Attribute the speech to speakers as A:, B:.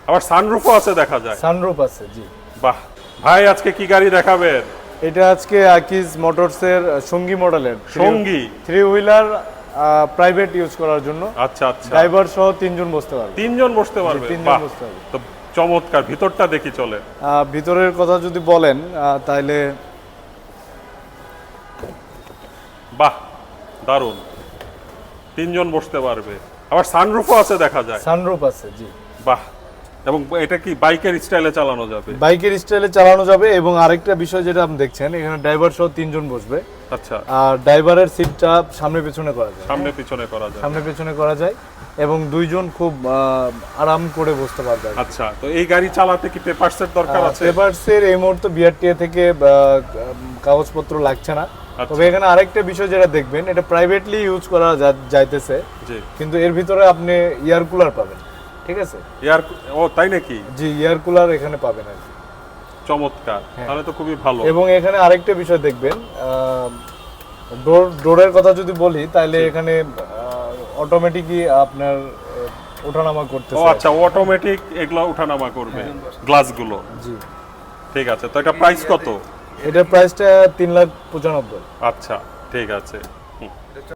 A: আবার সানরুফও আছে দেখা যায়।
B: সানরুফ আছে, জি।
A: বাহ, ভাই আজকে কি গাড়ি দেখাবেন?
B: এটা আজকে আকিজ মোটরসের সঙ্গী মডেলের
A: সঙ্গী
B: 3 হুইলার প্রাইভেট ইউজ করার জন্য।
A: আচ্ছা আচ্ছা,
B: ড্রাইভার সহ 3 জন বসতে পারবে।
A: 3 জন বসতে পারবে।
B: 3 জন
A: বাহ,
B: বসতে পারবে।
A: তো চমৎকার। ভিতরটা দেখি চলে।
B: ভিতরের কথা যদি বলেন তাহলে
A: বাহ, দারুণ। 3 জন বসতে পারবে। আবার সানরুফও আছে দেখা যায়।
B: সানরুফ আছে, জি।
A: বাহ, এবং এটা কি বাইকের স্টাইলে চালানো যাবে?
B: বাইকের স্টাইলে চালানো যাবে। এবং আরেকটা বিষয় যেটা আপনি দেখছেন, এখানে ড্রাইভার সহ 3 জন বসবে।
A: আচ্ছা,
B: আর ড্রাইভারের সিটটা সামনে পেছনে করা যায়।
A: সামনে পিছনে করা যায়।
B: সামনে পেছনে করা যায় এবং 2 জন খুব আরাম করে বসতে পারবে।
A: আচ্ছা, তো এই গাড়ি চালাতে কি পেপারসের দরকার আছে?
B: পেপারসের এই মুহূর্তে বিআরটিএ থেকে কাগজপত্র লাগছে না।
A: আচ্ছা।
B: তবে এখানে আরেকটা বিষয় যেটা দেখবেন, এটা প্রাইভেটলি ইউজ করা যাইতেছে,
A: জি।
B: কিন্তু এর ভিতরে আপনি এয়ার কুলার পাবেন। ঠিক আছে,
A: এয়ার, ও তাই নাকি?
B: জি, এয়ার কুলার এখানে পাবেন আর কি।
A: চমৎকার, তাহলে তো খুবই ভালো।
B: এবং এখানে আরেকটা বিষয় দেখবেন, ডোরের কথা যদি বলি তাহলে এখানে অটোমেটিকই আপনার ওঠানামা করতেছে।
A: ও আচ্ছা, অটোমেটিক এগুলো ওঠানামা করবে গ্লাসগুলো।
B: জি,
A: ঠিক আছে, তো এটা প্রাইস কত?
B: এটার প্রাইসটা 3,95,000।
A: আচ্ছা, ঠিক আছে।